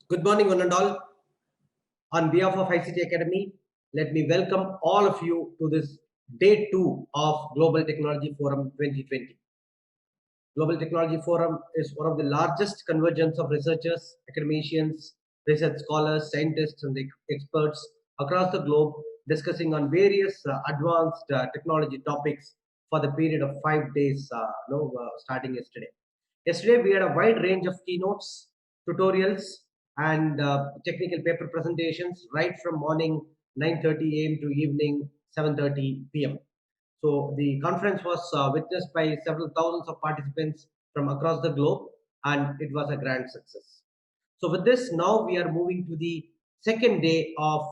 Good morning, one and all. On behalf of ICT Academy, let me welcome all of you to this day two of Global Technology Forum 2020. Global Technology Forum is one of the largest convergence of researchers, academicians, research scholars, scientists, and experts across the globe discussing on various advanced technology topics for the period of 5 days, starting yesterday. Yesterday, we had a wide range of keynotes, tutorials, and technical paper presentations right from morning 9:30 a.m. to evening 7:30 p.m. So the conference was witnessed by several thousands of participants from across the globe, and it was a grand success. So with this, now we are moving to the second day of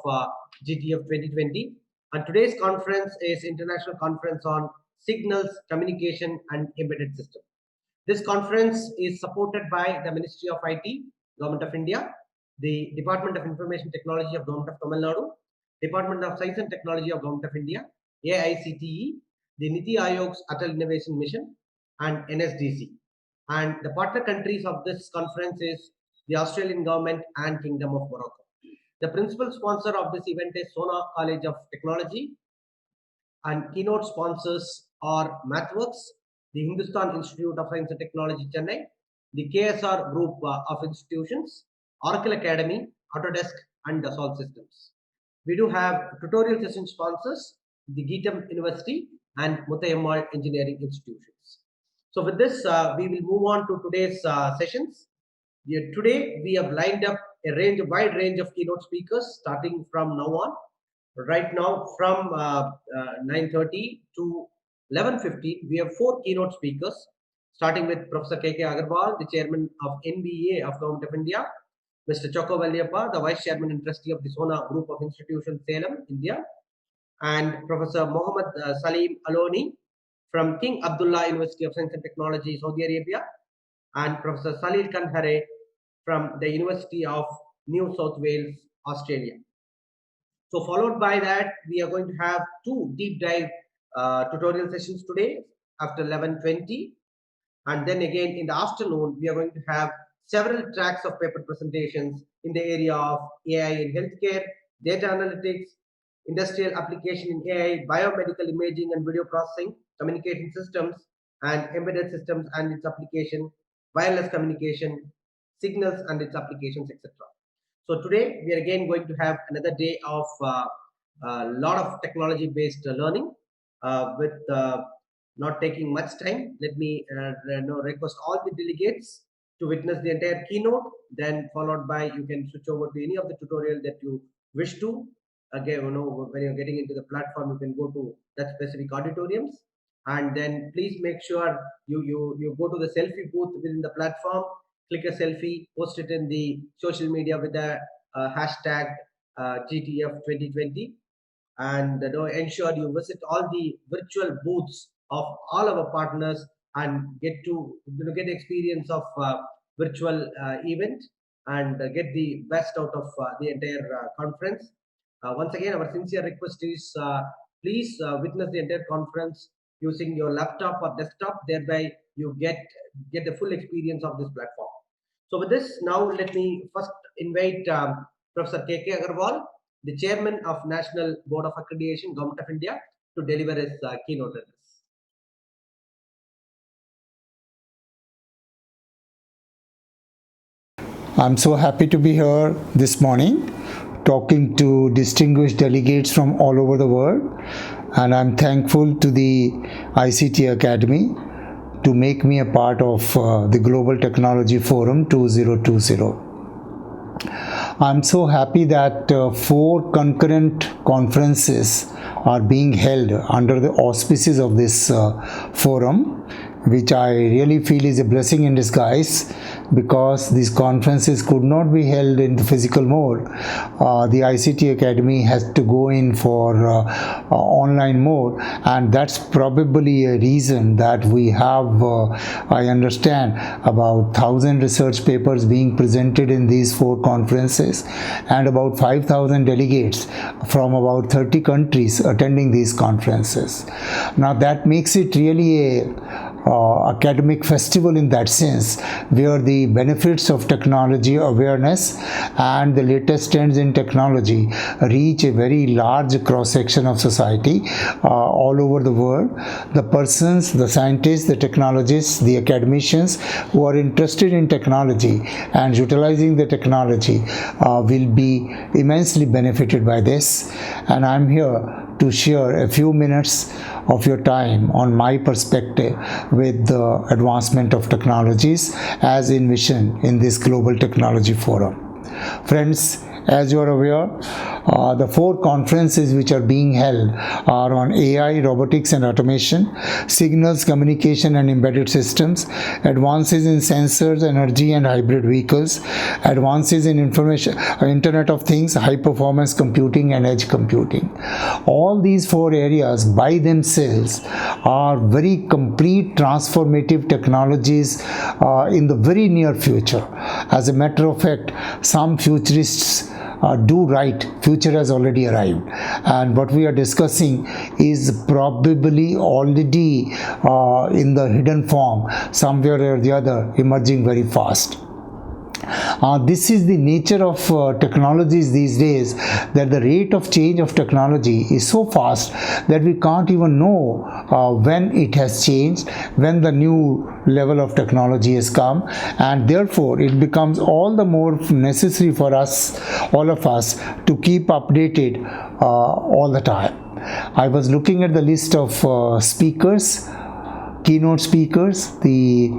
GTF 2020, and today's conference is International Conference on Signals, Communication, and Embedded Systems. This conference is supported by the Ministry of IT, Government of India, the Department of Information Technology of Government of Tamil Nadu, Department of Science and Technology of Government of India, AICTE, the Niti Aayog's Atal Innovation Mission, and NSDC. And the partner countries of this conference is the Australian government and Kingdom of Morocco. The principal sponsor of this event is Sona College of Technology, and keynote sponsors are MathWorks, the Hindustan Institute of Science and Technology, Chennai, the KSR Group of institutions, Oracle Academy, Autodesk, and Dassault Systems. We do have tutorial session sponsors, the Geetam University and Muthayammal Engineering Institutions. So with this, we will move on to today's sessions. Today, we have lined up a wide range of keynote speakers starting from now on. Right now, from 9:30 to 11:15, we have four keynote speakers, starting with Professor K.K. Agarwal, the chairman of NBA of Government of India, Mr. Chokko Valliyappa, the vice chairman and trustee of the Sona Group of Institutions, Salem, India, and Professor Mohammad Salim Aloni from King Abdullah University of Science and Technology, Saudi Arabia, and Professor Salil Kanhare from the University of New South Wales, Australia. So followed by that, we are going to have two deep dive tutorial sessions today after 11:20, and then again in the afternoon we are going to have several tracks of paper presentations in the area of AI in healthcare, data analytics, industrial application in AI, biomedical imaging and video processing, communication systems, and embedded systems and its application, wireless communication, signals and its applications, etc. So today we are again going to have another day of a lot of technology-based learning with not taking much time. Let me request all the delegates to witness the entire keynote. Then followed by you can switch over to any of the tutorial that you wish to. Again, when you're getting into the platform, you can go to that specific auditoriums, and then please make sure you go to the selfie booth within the platform, click a selfie, post it in the social media with the hashtag GTF 2020, and ensure you visit all the virtual booths of all our partners and get to get the experience of virtual event and get the best out of the entire conference. Once again, our sincere request is please witness the entire conference using your laptop or desktop. Thereby, you get the full experience of this platform. So with this, now let me first invite Professor K.K. Agarwal, the chairman of National Board of Accreditation, Government of India, to deliver his keynote address. I'm so happy to be here this morning talking to distinguished delegates from all over the world, and I'm thankful to the ICT Academy to make me a part of the Global Technology Forum 2020. I'm so happy that four concurrent conferences are being held under the auspices of this forum, which I really feel is a blessing in disguise, because these conferences could not be held in the physical mode. The ICT Academy has to go in for online mode, and that's probably a reason that we have, I understand, about 1,000 research papers being presented in these four conferences and about 5,000 delegates from about 30 countries attending these conferences. Now that makes it really academic festival in that sense, where the benefits of technology awareness and the latest trends in technology reach a very large cross-section of society all over the world. The persons, the scientists, the technologists, the academicians who are interested in technology and utilizing the technology will be immensely benefited by this. And I'm here to share a few minutes of your time on my perspective with the advancement of technologies as envisioned in this Global Technology Forum. Friends, as you are aware, the 4 conferences which are being held are on AI, robotics and automation, signals, communication and embedded systems, advances in sensors, energy and hybrid vehicles, advances in information, Internet of Things, high performance computing and edge computing. All these 4 areas by themselves are very complete transformative technologies in the very near future. As a matter of fact, some futurists do right, future has already arrived, and what we are discussing is probably already in the hidden form somewhere or the other emerging very fast. This is the nature of technologies these days, that the rate of change of technology is so fast that we can't even know when it has changed, when the new level of technology has come, and therefore it becomes all the more necessary for us, all of us, to keep updated all the time. I was looking at the list of speakers, keynote speakers, the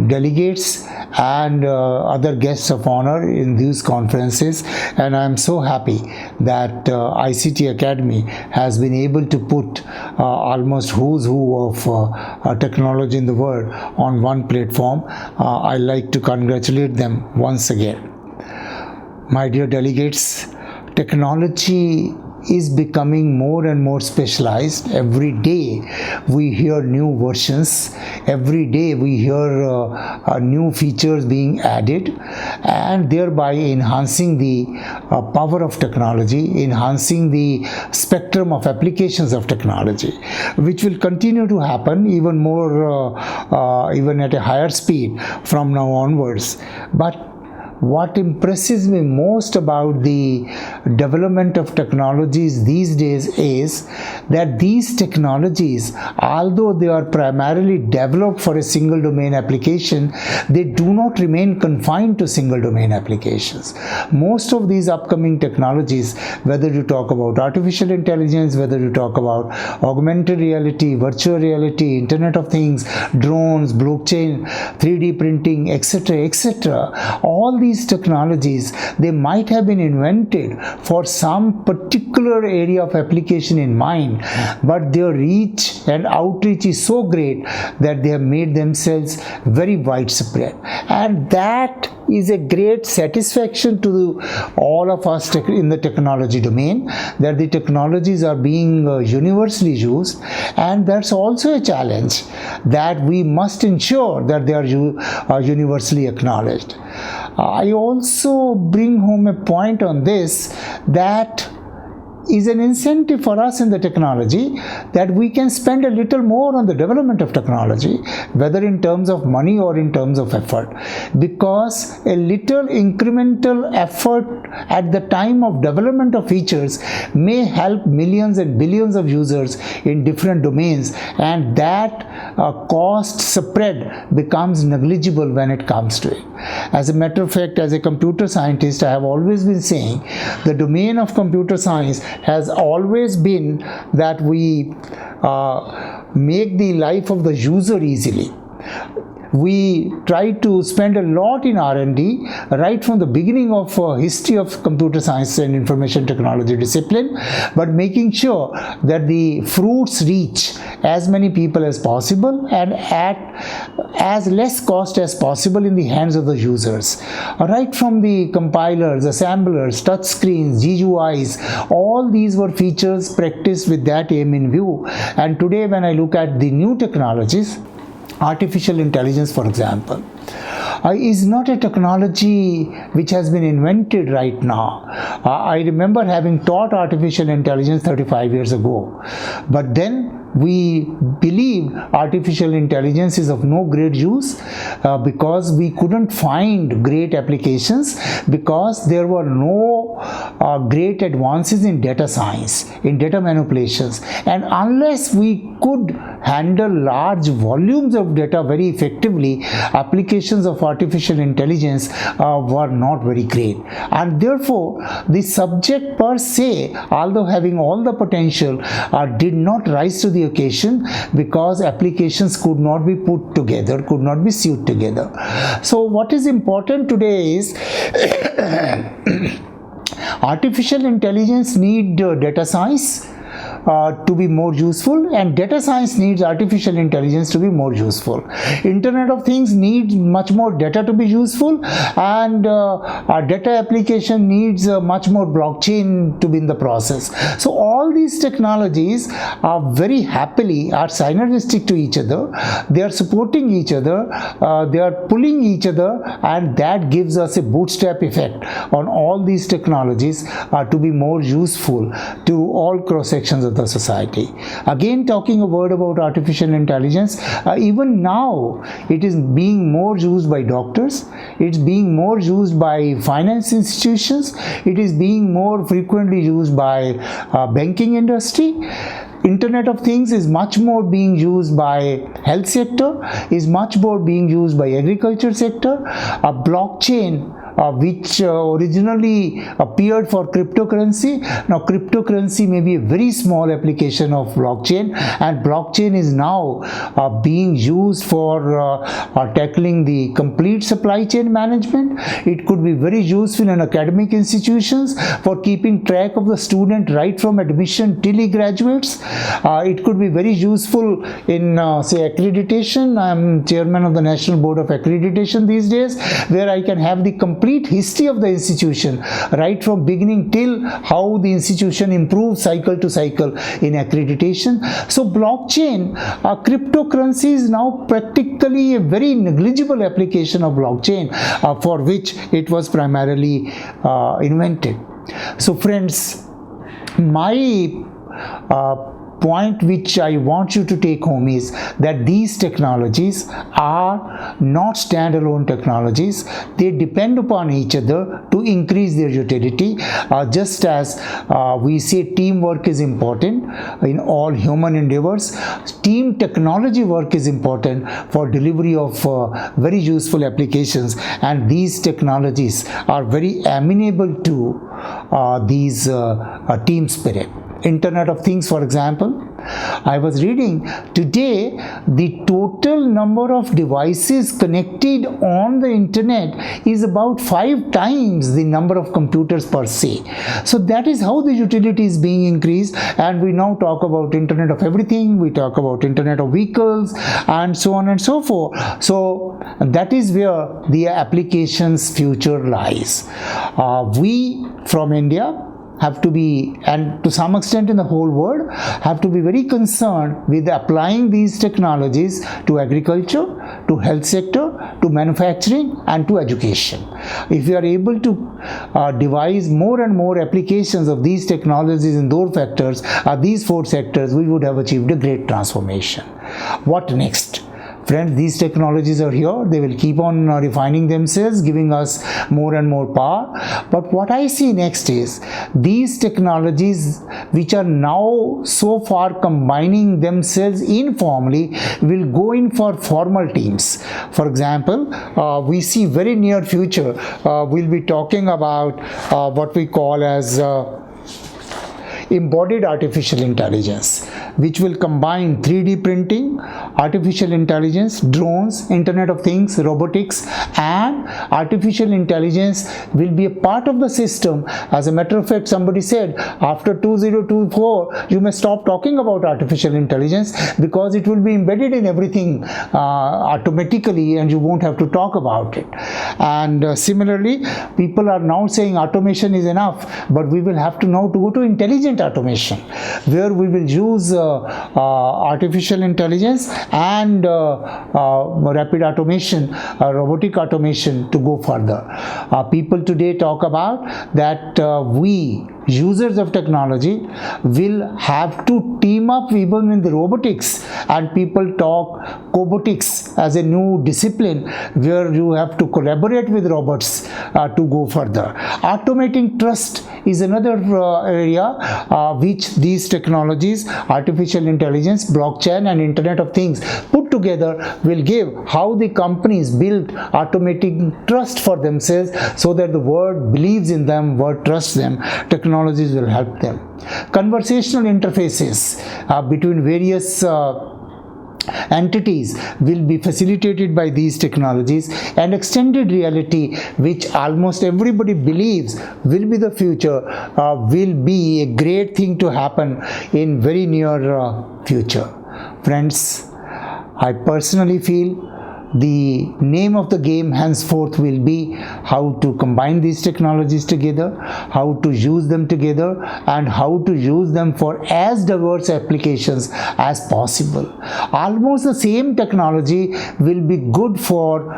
delegates and other guests of honor in these conferences, and I am so happy that ICT Academy has been able to put almost who's who of technology in the world on one platform. I like to congratulate them once again. My dear delegates, technology is becoming more and more specialized. Every day we hear new versions, every day we hear new features being added, and thereby enhancing the power of technology, enhancing the spectrum of applications of technology, which will continue to happen even more, even at a higher speed from now onwards. But what impresses me most about the development of technologies these days is that these technologies, although they are primarily developed for a single domain application, they do not remain confined to single domain applications. Most of these upcoming technologies, whether you talk about artificial intelligence, whether you talk about augmented reality, virtual reality, Internet of Things, drones, blockchain, 3D printing, etc., etc., all these technologies, they might have been invented for some particular area of application in mind, but their reach and outreach is so great that they have made themselves very widespread, and that is a great satisfaction to all of us in the technology domain, that the technologies are being universally used. And that's also a challenge, that we must ensure that they are universally acknowledged. I also bring home a point on this, that is an incentive for us in the technology, that we can spend a little more on the development of technology, whether in terms of money or in terms of effort, because a little incremental effort at the time of development of features may help millions and billions of users in different domains, and that cost spread becomes negligible when it comes to it. As a matter of fact, as a computer scientist, I have always been saying the domain of computer science has always been that we make the life of the user easily. We try to spend a lot in R&D right from the beginning of history of computer science and information technology discipline, but making sure that the fruits reach as many people as possible and at as less cost as possible in the hands of the users. Right from the compilers, assemblers, touch screens, GUIs, all these were features practiced with that aim in view. And today when I look at the new technologies, artificial intelligence, for example, is not a technology which has been invented right now. I remember having taught artificial intelligence 35 years ago, but then we believe artificial intelligence is of no great use because we couldn't find great applications, because there were no great advances in data science, in data manipulations, and unless we could handle large volumes of data very effectively, applications of artificial intelligence were not very great. And therefore the subject per se, although having all the potential, did not rise to the occasion because applications could not be put together, could not be sewed together. So what is important today is artificial intelligence needs data science to be more useful, and data science needs artificial intelligence to be more useful. Internet of Things needs much more data to be useful, and our data application needs much more blockchain to be in the process. So all these technologies are very happily are synergistic to each other. They are supporting each other, they are pulling each other, and that gives us a bootstrap effect on all these technologies to be more useful to all cross sections of the society. Again, talking a word about artificial intelligence, even now it is being more used by doctors, it's being more used by finance institutions, it is being more frequently used by banking industry. Internet of Things is much more being used by health sector, is much more being used by agriculture sector. A blockchain which originally appeared for cryptocurrency. Now cryptocurrency may be a very small application of blockchain, and blockchain is now being used for tackling the complete supply chain management. It could be very useful in academic institutions for keeping track of the student right from admission till he graduates. It could be very useful in say accreditation. I am chairman of the National Board of Accreditation these days, where I can have the complete history of the institution right from beginning till how the institution improves cycle to cycle in accreditation. So blockchain, cryptocurrency is now practically a very negligible application of blockchain for which it was primarily invented. So friends, my point which I want you to take home is that these technologies are not standalone technologies. They depend upon each other to increase their utility. Just as we say teamwork is important in all human endeavors, team technology work is important for delivery of very useful applications, and these technologies are very amenable to these team spirit. Internet of Things, for example, I was reading today the total number of devices connected on the internet is about 5 times the number of computers per se. So that is how the utility is being increased, and we now talk about Internet of Everything, we talk about Internet of Vehicles, and so on and so forth. So that is where the application's future lies. We from India have to be, and to some extent in the whole world, have to be very concerned with applying these technologies to agriculture, to health sector, to manufacturing, and to education. If we are able to devise more and more applications of these technologies in these 4 sectors, we would have achieved a great transformation. What next? Friends, these technologies are here. They will keep on refining themselves, giving us more and more power. But what I see next is these technologies, which are now so far combining themselves informally, will go in for formal teams. For example, we see very near future, we'll be talking about what we call as embodied artificial intelligence, which will combine 3D printing, artificial intelligence, drones, Internet of Things, robotics, and artificial intelligence will be a part of the system. As a matter of fact, somebody said after 2024 you may stop talking about artificial intelligence because it will be embedded in everything automatically, and you won't have to talk about it. And similarly, people are now saying automation is enough, but we will have to now to go to intelligent intelligent automation, where we will use artificial intelligence and rapid automation, robotic automation to go further. People today talk about that we users of technology will have to team up even in the robotics, and people talk cobotics as a new discipline where you have to collaborate with robots to go further. Automating trust is another area which these technologies, artificial intelligence, blockchain and Internet of Things put together will give how the companies build automating trust for themselves, so that the world believes in them, world trusts them. Technologies will help them. Conversational interfaces between various entities will be facilitated by these technologies, and extended reality, which almost everybody believes will be the future, will be a great thing to happen in very near future. Friends, I personally feel the name of the game henceforth will be how to combine these technologies together, how to use them together, and how to use them for as diverse applications as possible. Almost the same technology will be good for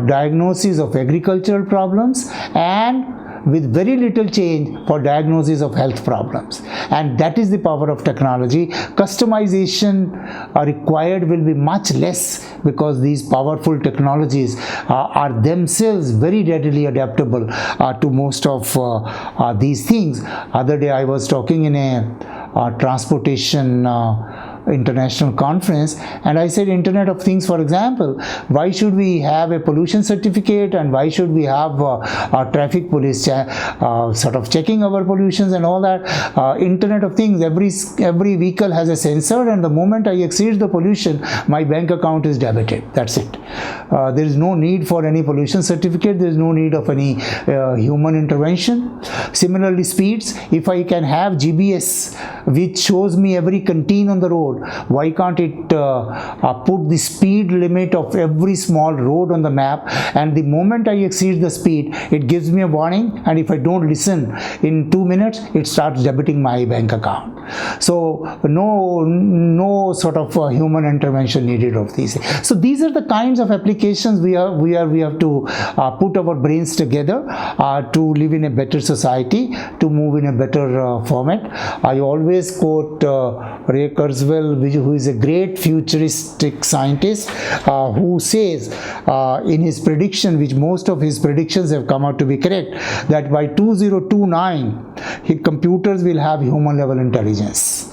diagnosis of agricultural problems, and with very little change for diagnosis of health problems. And that is the power of technology. Customization required will be much less, because these powerful technologies are themselves very readily adaptable to most of these things. Other day I was talking in a transportation international conference, and I said Internet of Things, for example, why should we have a pollution certificate, and why should we have a traffic police sort of checking our pollutions and all that? Internet of Things, every vehicle has a sensor, and the moment I exceed the pollution, my bank account is debited. That's it. There is no need for any pollution certificate. There is no need of any human intervention. Similarly, speeds, if I can have GBS which shows me every canteen on the road, why can't it put the speed limit of every small road on the map, and the moment I exceed the speed, it gives me a warning, and if I don't listen in 2 minutes, it starts debiting my bank account. So no sort of human intervention needed of these. So these are the kinds of applications we have to put our brains together to live in a better society, to move in a better format. I always quote Ray Kurzweil, who is a great futuristic scientist, who says in his prediction, which most of his predictions have come out to be correct, that by 2029 computers will have human level intelligence.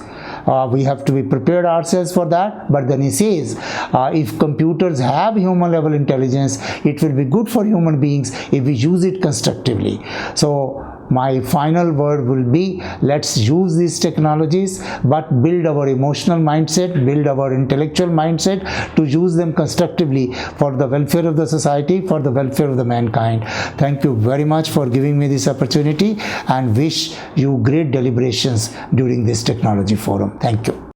We have to be prepared ourselves for that. But then he says, if computers have human level intelligence, it will be good for human beings if we use it constructively. So my final word will be, let's use these technologies, but build our emotional mindset, build our intellectual mindset to use them constructively for the welfare of the society, for the welfare of the mankind. Thank you very much for giving me this opportunity, and wish you great deliberations during this technology forum. Thank you.